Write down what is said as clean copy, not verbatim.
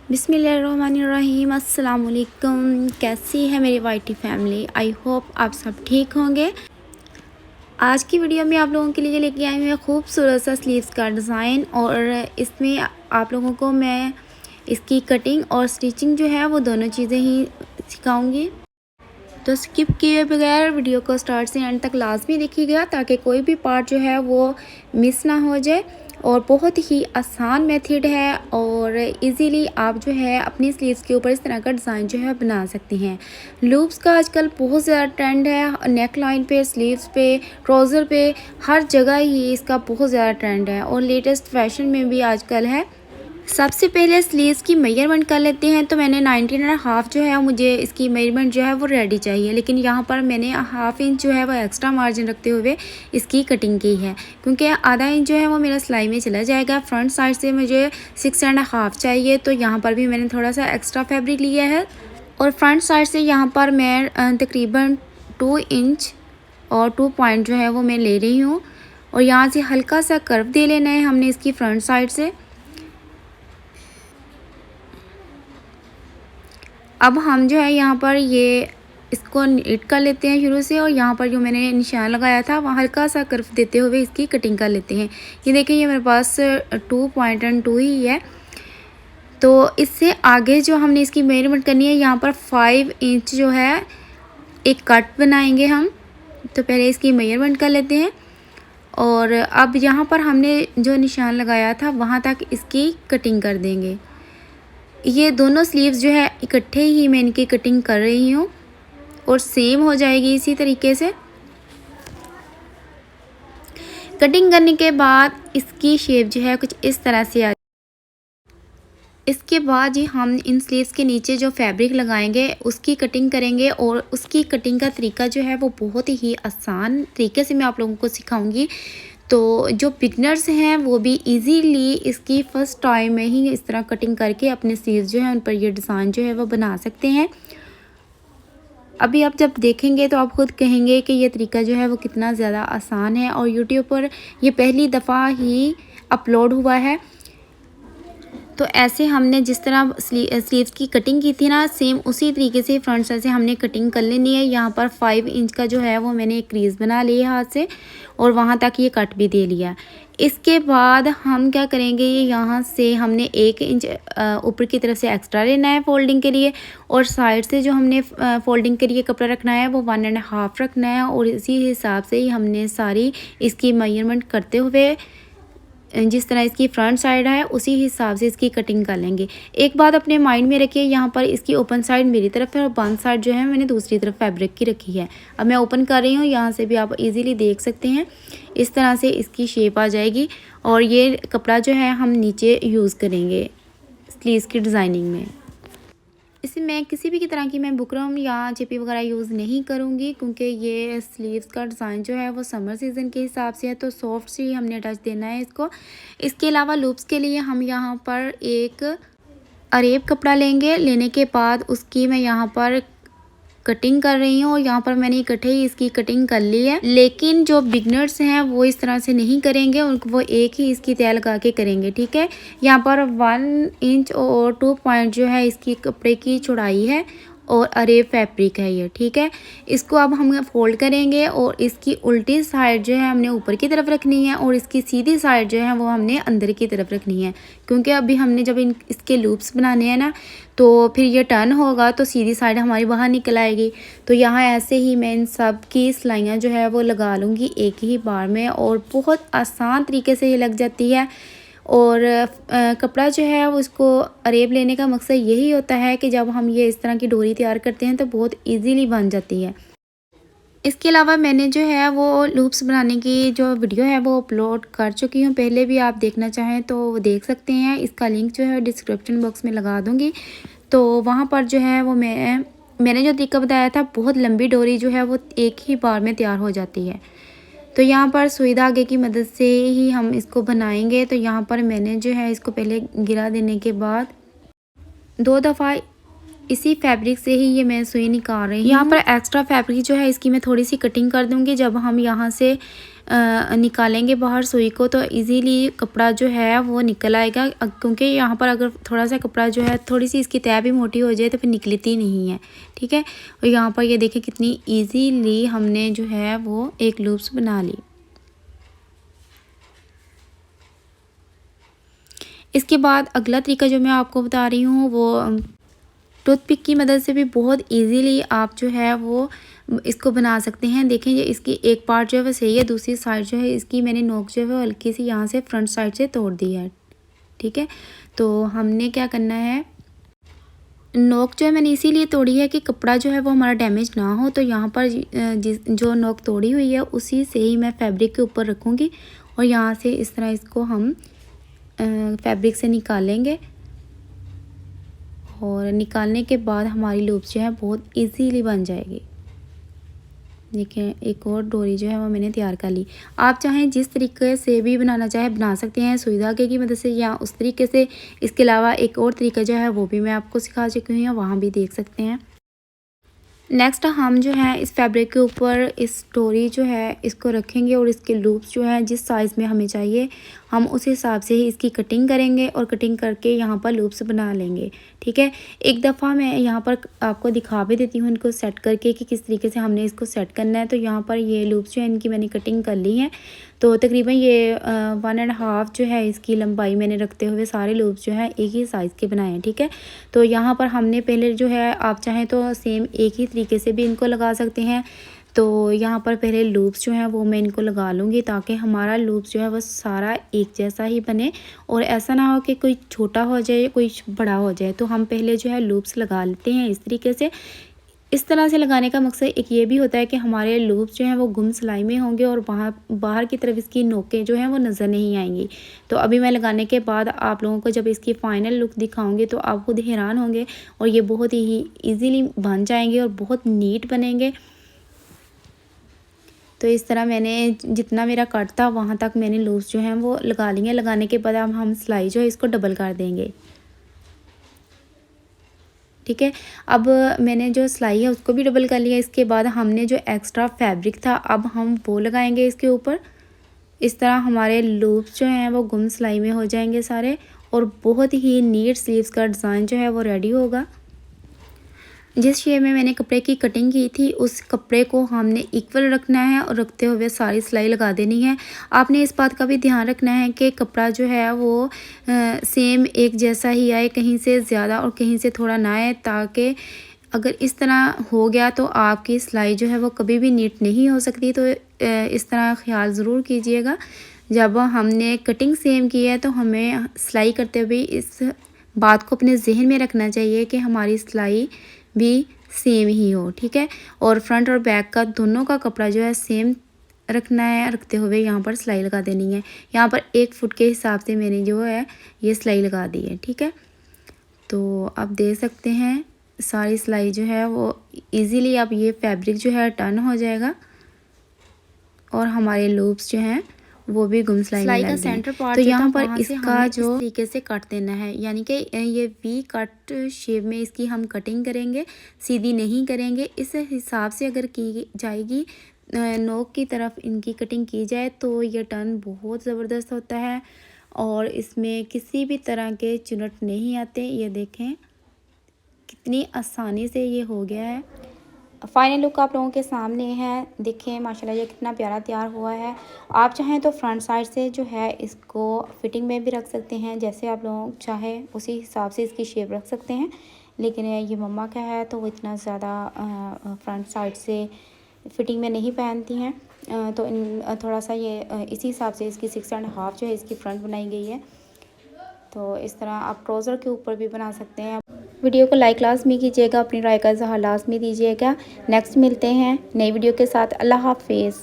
बिस्मिल्लाहिर्रहमानिर्रहीम। अस्सलाम वालेकुम। कैसी है मेरी वाईटी फैमिली? आई होप आप सब ठीक होंगे। आज की वीडियो में आप लोगों के लिए लेके आई हूँ मैं खूबसूरत सा स्लीव्स का डिज़ाइन, और इसमें आप लोगों को मैं इसकी कटिंग और स्टिचिंग जो है वो दोनों चीज़ें ही सिखाऊंगी। तो स्किप किए बगैर वीडियो को स्टार्ट से एंड तक लाजमी देखिएगा ताकि कोई भी पार्ट जो है वो मिस ना हो जाए। और बहुत ही आसान मेथड है और इजीली आप जो है अपनी स्लीव्स के ऊपर इस तरह का डिज़ाइन जो है बना सकती हैं। लूप्स का आजकल बहुत ज़्यादा ट्रेंड है, नेक लाइन पे, स्लीव्स पे, ट्राउज़र पे, हर जगह ही इसका बहुत ज़्यादा ट्रेंड है और लेटेस्ट फैशन में भी आजकल है। सबसे पहले स्लीव्स की मेजरमेंट कर लेते हैं। तो मैंने 19.5 जो है, मुझे इसकी मेजरमेंट जो है वो रेडी चाहिए, लेकिन यहाँ पर मैंने हाफ इंच जो है वो एक्स्ट्रा मार्जिन रखते हुए इसकी कटिंग की है, क्योंकि आधा इंच जो है वो मेरा सिलाई में चला जाएगा। फ्रंट साइड से मुझे 6.5 चाहिए, तो यहाँ पर भी मैंने थोड़ा सा एक्स्ट्रा फैब्रिक लिया है। और फ्रंट साइड से यहाँ पर मैं तकरीबन 2 इंच और 2 पॉइंट जो है वो मैं ले रही हूँ, और यहाँ से हल्का सा कर्व दे लेना है हमने इसकी फ्रंट साइड से। अब हम जो है यहाँ पर ये इसको नीट कर लेते हैं शुरू से, और यहाँ पर जो मैंने निशान लगाया था वहाँ हल्का सा कर्व देते हुए इसकी कटिंग कर लेते हैं। ये देखिए, ये मेरे पास 2.2 ही है। तो इससे आगे जो हमने इसकी मेजरमेंट करनी है, यहाँ पर 5 इंच जो है एक कट बनाएंगे हम। तो पहले इसकी मेजरमेंट कर लेते हैं, और अब यहाँ पर हमने जो निशान लगाया था वहाँ तक इसकी कटिंग कर देंगे। ये दोनों स्लीव्स जो है इकट्ठे ही मैं इनकी कटिंग कर रही हूँ और सेम हो जाएगी इसी तरीके से। कटिंग करने के बाद इसकी शेप जो है कुछ इस तरह से आ। इसके बाद ही हम इन स्लीव्स के नीचे जो फैब्रिक लगाएंगे उसकी कटिंग करेंगे, और उसकी कटिंग का तरीका जो है वो बहुत ही आसान तरीके से मैं आप लोगों को सिखाऊंगी। तो जो बिगनर्स हैं वो भी इजीली इसकी फ़र्स्ट टाइम में ही इस तरह कटिंग करके अपने स्लीव्स जो है उन पर ये डिज़ाइन जो है वो बना सकते हैं। अभी आप जब देखेंगे तो आप खुद कहेंगे कि ये तरीका जो है वो कितना ज़्यादा आसान है, और यूट्यूब पर ये पहली दफ़ा ही अपलोड हुआ है। तो ऐसे हमने जिस तरह स्लीव्स की कटिंग की थी ना, सेम उसी तरीके से फ्रंट साइड से हमने कटिंग कर लेनी है। यहाँ पर 5 इंच का जो है वो मैंने एक क्रीज बना लिया हाथ से, और वहाँ तक ये कट भी दे लिया। इसके बाद हम क्या करेंगे, ये यहाँ से हमने 1 इंच ऊपर की तरफ से एक्स्ट्रा लेना है फोल्डिंग के लिए, और साइड से जो हमने फोल्डिंग के लिए कपड़ा रखना है वो 1.5 रखना है, और इसी हिसाब से ही हमने सारी इसकी मेजरमेंट करते हुए जिस तरह इसकी फ्रंट साइड है उसी हिसाब से इसकी कटिंग कर लेंगे। एक बात अपने माइंड में रखिए, यहाँ पर इसकी ओपन साइड मेरी तरफ है और बंद साइड जो है मैंने दूसरी तरफ फैब्रिक की रखी है। अब मैं ओपन कर रही हूँ, यहाँ से भी आप इजीली देख सकते हैं। इस तरह से इसकी शेप आ जाएगी, और ये कपड़ा जो है हम नीचे यूज़ करेंगे स्लीव्स की डिज़ाइनिंग में। इसमें मैं किसी भी तरह की मैं बुकरम या चिपी वगैरह यूज़ नहीं करूँगी, क्योंकि ये स्लीव्स का डिज़ाइन जो है वो समर सीज़न के हिसाब से है, तो सॉफ्ट सी हमने टच देना है इसको। इसके अलावा लूप्स के लिए हम यहाँ पर एक अरेब कपड़ा लेंगे। लेने के बाद उसकी मैं यहाँ पर कटिंग कर रही हूँ, और यहाँ पर मैंने इकट्ठे ही इसकी कटिंग कर ली है। लेकिन जो बिगनर्स हैं वो इस तरह से नहीं करेंगे, उनको वो एक ही इसकी तय लगा के करेंगे, ठीक है। यहाँ पर 1 इंच और 2 पॉइंट जो है इसकी कपड़े की चौड़ाई है, और अरेब फैब्रिक है ये, ठीक है। इसको अब हम फोल्ड करेंगे, और इसकी उल्टी साइड जो है हमने ऊपर की तरफ रखनी है, और इसकी सीधी साइड जो है वो हमने अंदर की तरफ रखनी है, क्योंकि अभी हमने जब इसके लूप्स बनाने हैं ना, तो फिर ये टर्न होगा तो सीधी साइड हमारी बाहर निकल आएगी। तो यहाँ ऐसे ही मैं इन सब की सिलाइयाँ जो है वो लगा लूँगी एक ही बार में, और बहुत आसान तरीके से ये लग जाती है। और कपड़ा जो है वो इसको अरेब लेने का मकसद यही होता है कि जब हम ये इस तरह की डोरी तैयार करते हैं तो बहुत इजीली बन जाती है। इसके अलावा मैंने जो है वो लूप्स बनाने की जो वीडियो है वो अपलोड कर चुकी हूँ, पहले भी आप देखना चाहें तो वो देख सकते हैं। इसका लिंक जो है डिस्क्रिप्शन बॉक्स में लगा दूँगी। तो वहाँ पर जो है वो मैंने जो तरीका बताया था, बहुत लंबी डोरी जो है वो एक ही बार में तैयार हो जाती है। तो यहाँ पर सुई धागे की मदद से ही हम इसको बनाएंगे। तो यहाँ पर मैंने जो है इसको पहले गिरा देने के बाद 2 दफ़ा इसी फैब्रिक से ही ये मैं सुई निकाल रही हूँ। यहाँ पर एक्स्ट्रा फैब्रिक जो है इसकी मैं थोड़ी सी कटिंग कर दूँगी। जब हम यहाँ से निकालेंगे बाहर सुई को तो इजीली कपड़ा जो है वो निकल आएगा, क्योंकि यहाँ पर अगर थोड़ा सा कपड़ा जो है थोड़ी सी इसकी तह भी मोटी हो जाए तो फिर निकलती नहीं है। ठीक है, और यहाँ पर ये देखें कितनी इजीली हमने जो है वो एक लूप्स बना ली। इसके बाद अगला तरीका जो मैं आपको बता रही हूँ वो टूथपिक की मदद से भी बहुत इजीली आप जो है वो इसको बना सकते हैं। देखें ये इसकी एक पार्ट जो है वो सही है, दूसरी साइड जो है इसकी मैंने नोक जो है वो हल्की सी यहाँ से फ्रंट साइड से तोड़ दी है। ठीक है, तो हमने क्या करना है, नोक जो है मैंने इसीलिए तोड़ी है कि कपड़ा जो है वो हमारा डैमेज ना हो। तो यहाँ पर जो नोक तोड़ी हुई है उसी से ही मैं फैब्रिक के ऊपर रखूँगी और यहाँ से इस तरह इसको हम फैब्रिक से निकालेंगे और निकालने के बाद हमारी लूप्स जो है बहुत इजीली बन जाएगी। देखिए एक और डोरी जो है वो मैंने तैयार कर ली। आप चाहें जिस तरीके से भी बनाना चाहे बना सकते हैं, सुई धागे की मदद से या उस तरीके से। इसके अलावा एक और तरीका जो है वो भी मैं आपको सिखा चुकी हूँ, वहाँ भी देख सकते हैं। नेक्स्ट हम जो है इस फैब्रिक के ऊपर इस डोरी जो है इसको रखेंगे और इसके लूप्स जो है जिस साइज़ में हमें चाहिए हम उस हिसाब से ही इसकी कटिंग करेंगे और कटिंग करके यहाँ पर लूप्स बना लेंगे। ठीक है, एक दफ़ा मैं यहाँ पर आपको दिखा भी देती हूँ इनको सेट करके कि किस तरीके से हमने इसको सेट करना है। तो यहाँ पर ये लूप्स जो है इनकी मैंने कटिंग कर ली है। तो तकरीबन ये 1.5 जो है इसकी लंबाई मैंने रखते हुए सारे लूप्स जो है एक ही साइज़ के बनाए हैं। ठीक है, तो यहाँ पर हमने पहले जो है आप चाहें तो सेम एक ही तरीके से भी इनको लगा सकते हैं। तो यहाँ पर पहले लूप्स जो हैं वो मैं इनको लगा लूँगी ताकि हमारा लूप्स जो है वो सारा एक जैसा ही बने और ऐसा ना हो कि कोई छोटा हो जाए कोई बड़ा हो जाए। तो हम पहले जो है लूप्स लगा लेते हैं इस तरीके से। इस तरह से लगाने का मकसद एक ये भी होता है कि हमारे लूप्स जो हैं वो गुम सिलाई में होंगे और बाहर की तरफ इसकी नोकें जो हैं वो नज़र नहीं आएंगी। तो अभी मैं लगाने के बाद आप लोगों को जब इसकी फ़ाइनल लुक दिखाऊंगी तो आप खुद हैरान होंगे और ये बहुत ही ईज़िली बन जाएंगे और बहुत नीट बनेंगे। तो इस तरह मैंने जितना मेरा कट था वहाँ तक मैंने लूप्स जो हैं वो लगा लिए। लगाने के बाद अब हम सिलाई जो है इसको डबल कर देंगे। ठीक है, अब मैंने जो सिलाई है उसको भी डबल कर लिया। इसके बाद हमने जो एक्स्ट्रा फैब्रिक था अब हम वो लगाएंगे इसके ऊपर। इस तरह हमारे लूप्स जो हैं वो गुम सिलाई में हो जाएंगे सारे और बहुत ही नीट स्लीव्स का डिज़ाइन जो है वो रेडी होगा। जिस शेप में मैंने कपड़े की कटिंग की थी उस कपड़े को हमने इक्वल रखना है और रखते हुए सारी सिलाई लगा देनी है। आपने इस बात का भी ध्यान रखना है कि कपड़ा जो है वो सेम एक जैसा ही आए, कहीं से ज़्यादा और कहीं से थोड़ा ना आए, ताकि अगर इस तरह हो गया तो आपकी सिलाई जो है वो कभी भी नीट नहीं हो सकती। तो इस तरह ख्याल ज़रूर कीजिएगा। जब हमने कटिंग सेम की है तो हमें सिलाई करते हुए इस बात को अपने जहन में रखना चाहिए कि हमारी सिलाई भी सेम ही हो। ठीक है, और फ्रंट और बैक का दोनों का कपड़ा जो है सेम रखना है, रखते हुए यहाँ पर सिलाई लगा देनी है। यहाँ पर 1 फुट के हिसाब से मैंने जो है ये सिलाई लगा दी है। ठीक है, तो आप देख सकते हैं सारी सिलाई जो है वो इजीली अब ये फैब्रिक जो है टर्न हो जाएगा और हमारे लूप्स जो हैं वो भी गुम सिलाई का सेंटर पार्ट तो यहाँ पर इसका जो तरीके से काट देना है, यानी कि ये वी कट शेप में इसकी हम कटिंग करेंगे, सीधी नहीं करेंगे। इस हिसाब से अगर की जाएगी नोक की तरफ इनकी कटिंग की जाए तो ये टर्न बहुत ज़बरदस्त होता है और इसमें किसी भी तरह के चुनट नहीं आते। ये देखें कितनी आसानी से ये हो गया है। फाइनल लुक आप लोगों के सामने है। देखें माशाल्लाह ये कितना प्यारा तैयार हुआ है। आप चाहें तो फ्रंट साइड से जो है इसको फिटिंग में भी रख सकते हैं, जैसे आप लोग चाहें उसी हिसाब से इसकी शेप रख सकते हैं। लेकिन ये मम्मा का है तो वो इतना ज़्यादा फ्रंट साइड से फिटिंग में नहीं पहनती हैं, तो थोड़ा सा ये इसी हिसाब से इसकी 6.5 जो है इसकी फ्रंट बनाई गई है। तो इस तरह आप ट्राउज़र के ऊपर भी बना सकते हैं। वीडियो को लाइक लाजमी कीजिएगा, अपनी राय का इज़हार लाजमी दीजिएगा। नेक्स्ट मिलते हैं नई वीडियो के साथ। अल्लाह हाफिज़।